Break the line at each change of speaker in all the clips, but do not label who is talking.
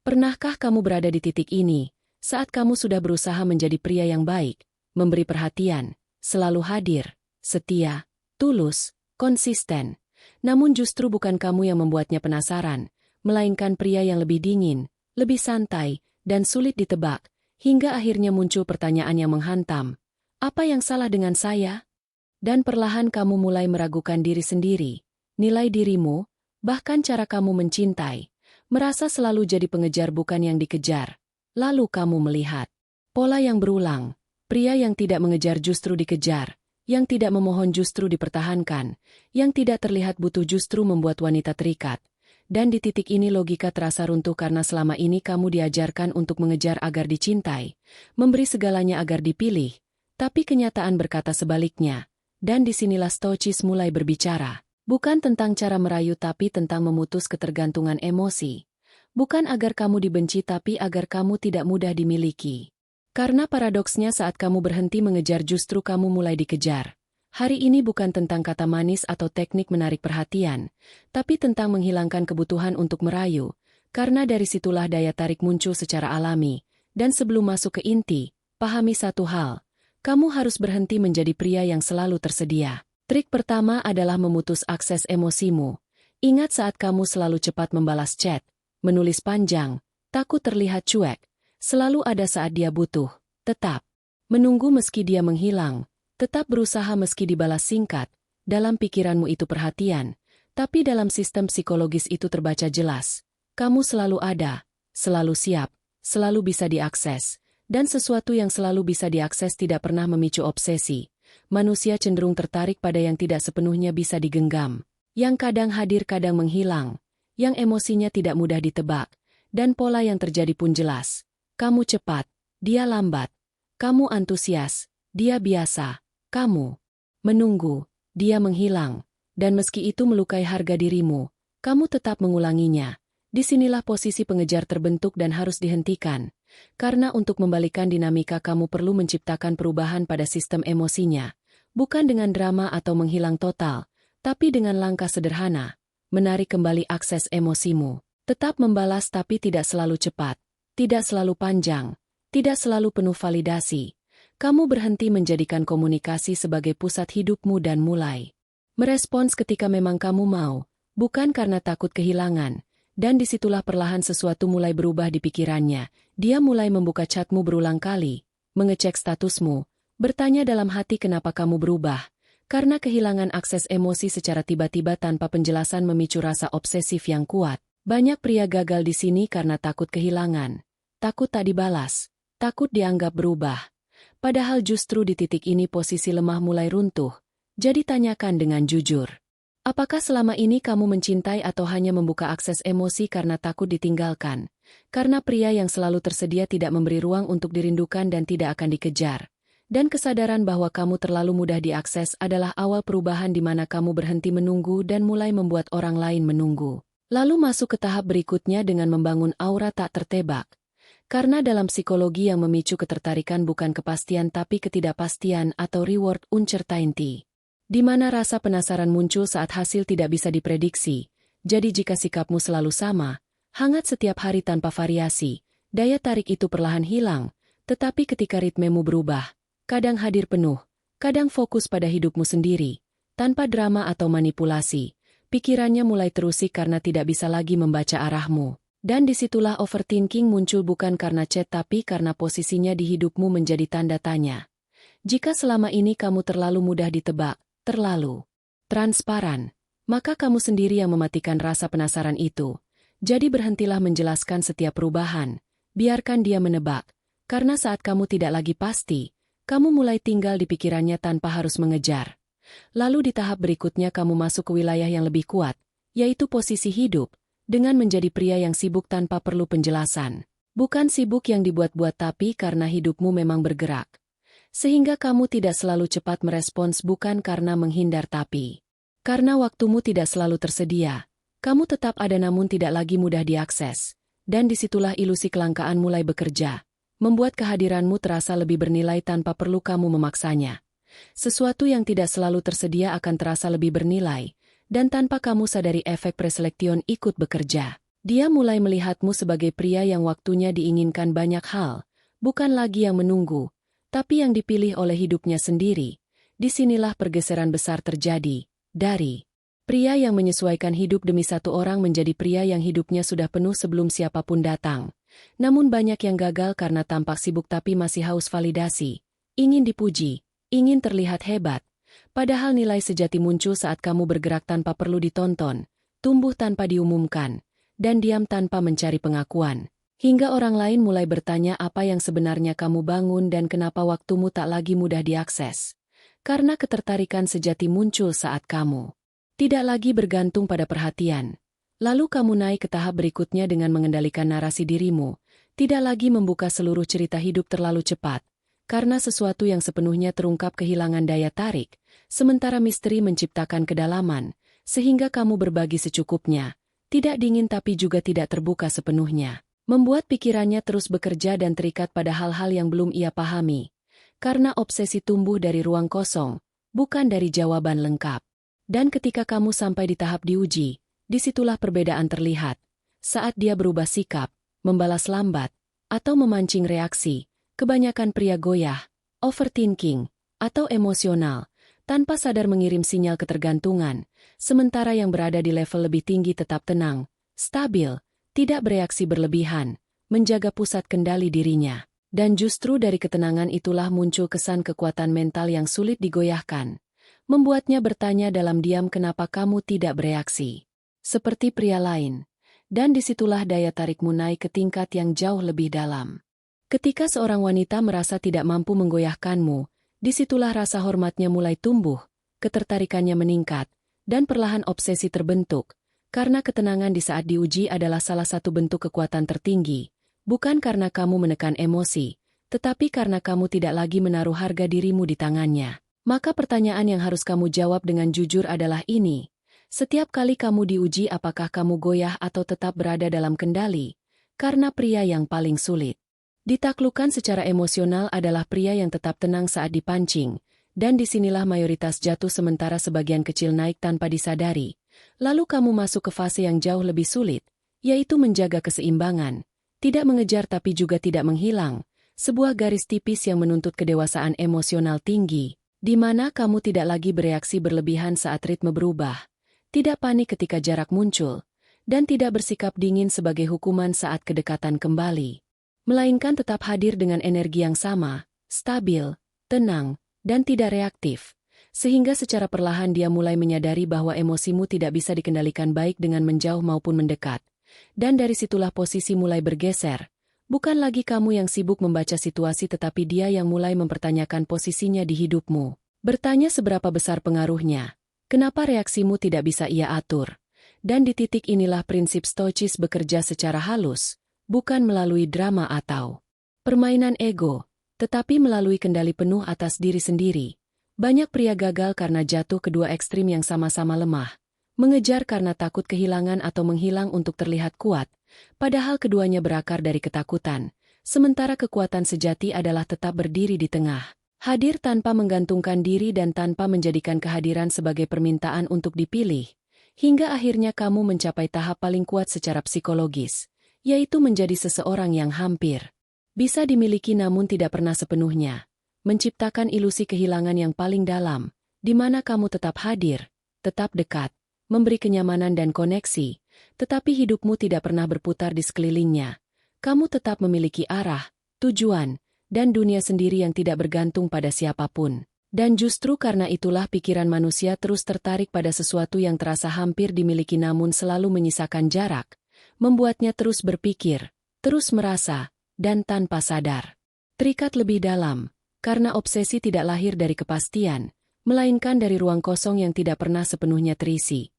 Pernahkah kamu berada di titik ini, saat kamu sudah berusaha menjadi pria yang baik, memberi perhatian, selalu hadir, setia, tulus, konsisten, namun justru bukan kamu yang membuatnya penasaran, melainkan pria yang lebih dingin, lebih santai, dan sulit ditebak, hingga akhirnya muncul pertanyaan yang menghantam. Apa yang salah dengan saya? Dan perlahan kamu mulai meragukan diri sendiri, nilai dirimu, bahkan cara kamu mencintai, merasa selalu jadi pengejar bukan yang dikejar. Lalu kamu melihat pola yang berulang, pria yang tidak mengejar justru dikejar, yang tidak memohon justru dipertahankan, yang tidak terlihat butuh justru membuat wanita terikat. Dan di titik ini logika terasa runtuh karena selama ini kamu diajarkan untuk mengejar agar dicintai, memberi segalanya agar dipilih, tapi kenyataan berkata sebaliknya. Dan disinilah stoicis mulai berbicara. Bukan tentang cara merayu tapi tentang memutus ketergantungan emosi. Bukan agar kamu dibenci tapi agar kamu tidak mudah dimiliki. Karena paradoksnya saat kamu berhenti mengejar justru kamu mulai dikejar. Hari ini bukan tentang kata manis atau teknik menarik perhatian, tapi tentang menghilangkan kebutuhan untuk merayu, karena dari situlah daya tarik muncul secara alami. Dan sebelum masuk ke inti, pahami satu hal. Kamu harus berhenti menjadi pria yang selalu tersedia. Trik pertama adalah memutus akses emosimu. Ingat saat kamu selalu cepat membalas chat, menulis panjang, takut terlihat cuek, selalu ada saat dia butuh, tetap menunggu meski dia menghilang, tetap berusaha meski dibalas singkat, dalam pikiranmu itu perhatian, tapi dalam sistem psikologis itu terbaca jelas. Kamu selalu ada, selalu siap, selalu bisa diakses. Dan sesuatu yang selalu bisa diakses tidak pernah memicu obsesi. Manusia cenderung tertarik pada yang tidak sepenuhnya bisa digenggam. Yang kadang hadir kadang menghilang. Yang emosinya tidak mudah ditebak. Dan pola yang terjadi pun jelas. Kamu cepat, dia lambat. Kamu antusias, dia biasa. Kamu menunggu, dia menghilang. Dan meski itu melukai harga dirimu, kamu tetap mengulanginya. Disinilah posisi pengejar terbentuk dan harus dihentikan. Karena untuk membalikan dinamika kamu perlu menciptakan perubahan pada sistem emosinya. Bukan dengan drama atau menghilang total, tapi dengan langkah sederhana. Menarik kembali akses emosimu. Tetap membalas tapi tidak selalu cepat. Tidak selalu panjang. Tidak selalu penuh validasi. Kamu berhenti menjadikan komunikasi sebagai pusat hidupmu dan mulai merespons ketika memang kamu mau. Bukan karena takut kehilangan. Dan disitulah perlahan sesuatu mulai berubah di pikirannya. Dia mulai membuka chatmu berulang kali, mengecek statusmu, bertanya dalam hati kenapa kamu berubah. Karena kehilangan akses emosi secara tiba-tiba tanpa penjelasan memicu rasa obsesif yang kuat. Banyak pria gagal di sini karena takut kehilangan. Takut tak dibalas. Takut dianggap berubah. Padahal justru di titik ini posisi lemah mulai runtuh. Jadi tanyakan dengan jujur. Apakah selama ini kamu mencintai atau hanya membuka akses emosi karena takut ditinggalkan? Karena pria yang selalu tersedia tidak memberi ruang untuk dirindukan dan tidak akan dikejar. Dan kesadaran bahwa kamu terlalu mudah diakses adalah awal perubahan di mana kamu berhenti menunggu dan mulai membuat orang lain menunggu. Lalu masuk ke tahap berikutnya dengan membangun aura tak tertebak. Karena dalam psikologi yang memicu ketertarikan bukan kepastian tapi ketidakpastian atau reward uncertainty. Di mana rasa penasaran muncul saat hasil tidak bisa diprediksi. Jadi jika sikapmu selalu sama, hangat setiap hari tanpa variasi, daya tarik itu perlahan hilang, tetapi ketika ritmemu berubah, kadang hadir penuh, kadang fokus pada hidupmu sendiri, tanpa drama atau manipulasi, pikirannya mulai terusik karena tidak bisa lagi membaca arahmu. Dan disitulah overthinking muncul bukan karena chat tapi karena posisinya di hidupmu menjadi tanda tanya. Jika selama ini kamu terlalu mudah ditebak, terlalu transparan, maka kamu sendiri yang mematikan rasa penasaran itu. Jadi berhentilah menjelaskan setiap perubahan, biarkan dia menebak, karena saat kamu tidak lagi pasti, kamu mulai tinggal di pikirannya tanpa harus mengejar. Lalu di tahap berikutnya kamu masuk ke wilayah yang lebih kuat, yaitu posisi hidup, dengan menjadi pria yang sibuk tanpa perlu penjelasan. Bukan sibuk yang dibuat-buat tapi karena hidupmu memang bergerak. Sehingga kamu tidak selalu cepat merespons bukan karena menghindar tapi karena waktumu tidak selalu tersedia. Kamu tetap ada namun tidak lagi mudah diakses. Dan disitulah ilusi kelangkaan mulai bekerja. Membuat kehadiranmu terasa lebih bernilai tanpa perlu kamu memaksanya. Sesuatu yang tidak selalu tersedia akan terasa lebih bernilai. Dan tanpa kamu sadari efek preselektion ikut bekerja. Dia mulai melihatmu sebagai pria yang waktunya diinginkan banyak hal, bukan lagi yang menunggu, tapi yang dipilih oleh hidupnya sendiri. Disinilah pergeseran besar terjadi, dari pria yang menyesuaikan hidup demi satu orang menjadi pria yang hidupnya sudah penuh sebelum siapapun datang. Namun banyak yang gagal karena tampak sibuk tapi masih haus validasi, ingin dipuji, ingin terlihat hebat. Padahal nilai sejati muncul saat kamu bergerak tanpa perlu ditonton, tumbuh tanpa diumumkan, dan diam tanpa mencari pengakuan. Hingga orang lain mulai bertanya apa yang sebenarnya kamu bangun dan kenapa waktumu tak lagi mudah diakses. Karena ketertarikan sejati muncul saat kamu tidak lagi bergantung pada perhatian. Lalu kamu naik ke tahap berikutnya dengan mengendalikan narasi dirimu, tidak lagi membuka seluruh cerita hidup terlalu cepat, karena sesuatu yang sepenuhnya terungkap kehilangan daya tarik, sementara misteri menciptakan kedalaman, sehingga kamu berbagi secukupnya. Tidak dingin tapi juga tidak terbuka sepenuhnya. Membuat pikirannya terus bekerja dan terikat pada hal-hal yang belum ia pahami. Karena obsesi tumbuh dari ruang kosong, bukan dari jawaban lengkap. Dan ketika kamu sampai di tahap diuji, disitulah perbedaan terlihat. Saat dia berubah sikap, membalas lambat, atau memancing reaksi, kebanyakan pria goyah, overthinking, atau emosional, tanpa sadar mengirim sinyal ketergantungan, sementara yang berada di level lebih tinggi tetap tenang, stabil, tidak bereaksi berlebihan, menjaga pusat kendali dirinya. Dan justru dari ketenangan itulah muncul kesan kekuatan mental yang sulit digoyahkan, membuatnya bertanya dalam diam kenapa kamu tidak bereaksi seperti pria lain. Dan disitulah daya tarikmu naik ke tingkat yang jauh lebih dalam. Ketika seorang wanita merasa tidak mampu menggoyahkanmu, disitulah rasa hormatnya mulai tumbuh, ketertarikannya meningkat, dan perlahan obsesi terbentuk, karena ketenangan di saat diuji adalah salah satu bentuk kekuatan tertinggi, bukan karena kamu menekan emosi, tetapi karena kamu tidak lagi menaruh harga dirimu di tangannya. Maka pertanyaan yang harus kamu jawab dengan jujur adalah ini. Setiap kali kamu diuji apakah kamu goyah atau tetap berada dalam kendali? Karena pria yang paling sulit ditaklukkan secara emosional adalah pria yang tetap tenang saat dipancing, dan disinilah mayoritas jatuh sementara sebagian kecil naik tanpa disadari. Lalu kamu masuk ke fase yang jauh lebih sulit, yaitu menjaga keseimbangan, tidak mengejar tapi juga tidak menghilang, sebuah garis tipis yang menuntut kedewasaan emosional tinggi, di mana kamu tidak lagi bereaksi berlebihan saat ritme berubah, tidak panik ketika jarak muncul, dan tidak bersikap dingin sebagai hukuman saat kedekatan kembali. Melainkan tetap hadir dengan energi yang sama, stabil, tenang, dan tidak reaktif. Sehingga secara perlahan dia mulai menyadari bahwa emosimu tidak bisa dikendalikan baik dengan menjauh maupun mendekat. Dan dari situlah posisi mulai bergeser. Bukan lagi kamu yang sibuk membaca situasi tetapi dia yang mulai mempertanyakan posisinya di hidupmu. Bertanya seberapa besar pengaruhnya. Kenapa reaksimu tidak bisa ia atur? Dan di titik inilah prinsip stoicis bekerja secara halus. Bukan melalui drama atau permainan ego, tetapi melalui kendali penuh atas diri sendiri. Banyak pria gagal karena jatuh kedua ekstrim yang sama-sama lemah. Mengejar karena takut kehilangan atau menghilang untuk terlihat kuat, padahal keduanya berakar dari ketakutan, sementara kekuatan sejati adalah tetap berdiri di tengah. Hadir tanpa menggantungkan diri dan tanpa menjadikan kehadiran sebagai permintaan untuk dipilih, hingga akhirnya kamu mencapai tahap paling kuat secara psikologis. Yaitu menjadi seseorang yang hampir bisa dimiliki namun tidak pernah sepenuhnya, menciptakan ilusi kehilangan yang paling dalam, di mana kamu tetap hadir, tetap dekat, memberi kenyamanan dan koneksi, tetapi hidupmu tidak pernah berputar di sekelilingnya. Kamu tetap memiliki arah, tujuan, dan dunia sendiri yang tidak bergantung pada siapapun. Dan justru karena itulah pikiran manusia terus tertarik pada sesuatu yang terasa hampir dimiliki namun selalu menyisakan jarak. Membuatnya terus berpikir, terus merasa, dan tanpa sadar terikat lebih dalam, karena obsesi tidak lahir dari kepastian, melainkan dari ruang kosong yang tidak pernah sepenuhnya terisi.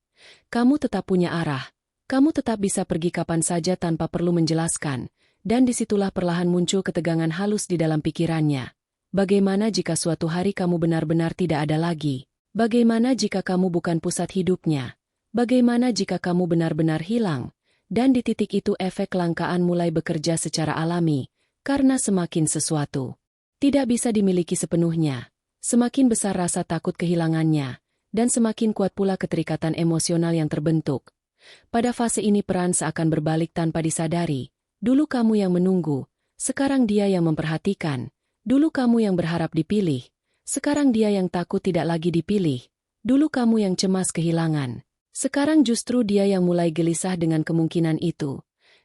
Kamu tetap punya arah, kamu tetap bisa pergi kapan saja tanpa perlu menjelaskan, dan disitulah perlahan muncul ketegangan halus di dalam pikirannya. Bagaimana jika suatu hari kamu benar-benar tidak ada lagi? Bagaimana jika kamu bukan pusat hidupnya? Bagaimana jika kamu benar-benar hilang? Dan di titik itu efek kelangkaan mulai bekerja secara alami, karena semakin sesuatu tidak bisa dimiliki sepenuhnya, semakin besar rasa takut kehilangannya, dan semakin kuat pula keterikatan emosional yang terbentuk. Pada fase ini peran seakan berbalik tanpa disadari. Dulu kamu yang menunggu, sekarang dia yang memperhatikan. Dulu kamu yang berharap dipilih, sekarang dia yang takut tidak lagi dipilih. Dulu kamu yang cemas kehilangan, sekarang justru dia yang mulai gelisah dengan kemungkinan itu.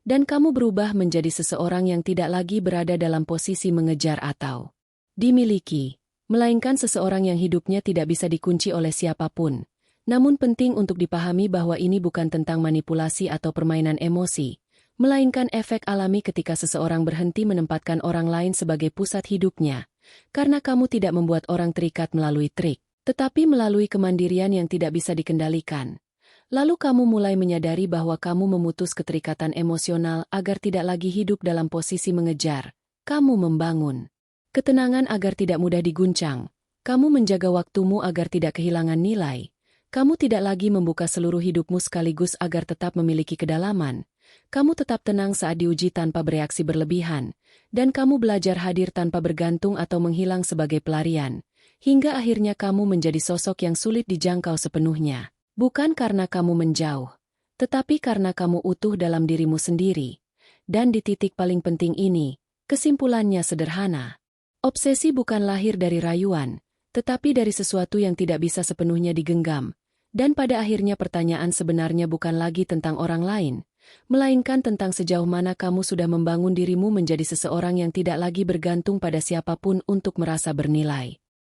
Dan kamu berubah menjadi seseorang yang tidak lagi berada dalam posisi mengejar atau dimiliki, melainkan seseorang yang hidupnya tidak bisa dikunci oleh siapapun. Namun penting untuk dipahami bahwa ini bukan tentang manipulasi atau permainan emosi, melainkan efek alami ketika seseorang berhenti menempatkan orang lain sebagai pusat hidupnya. Karena kamu tidak membuat orang terikat melalui trik, tetapi melalui kemandirian yang tidak bisa dikendalikan. Lalu kamu mulai menyadari bahwa kamu memutus keterikatan emosional agar tidak lagi hidup dalam posisi mengejar. Kamu membangun ketenangan agar tidak mudah diguncang. Kamu menjaga waktumu agar tidak kehilangan nilai. Kamu tidak lagi membuka seluruh hidupmu sekaligus agar tetap memiliki kedalaman. Kamu tetap tenang saat diuji tanpa bereaksi berlebihan. Dan kamu belajar hadir tanpa bergantung atau menghilang sebagai pelarian. Hingga akhirnya kamu menjadi sosok yang sulit dijangkau sepenuhnya. Bukan karena kamu menjauh, tetapi karena kamu utuh dalam dirimu sendiri. Dan di titik paling penting ini, kesimpulannya sederhana. Obsesi bukan lahir dari rayuan, tetapi dari sesuatu yang tidak bisa sepenuhnya digenggam. Dan pada akhirnya pertanyaan sebenarnya bukan lagi tentang orang lain, melainkan tentang sejauh mana kamu sudah membangun dirimu menjadi seseorang yang tidak lagi bergantung pada siapapun untuk merasa bernilai.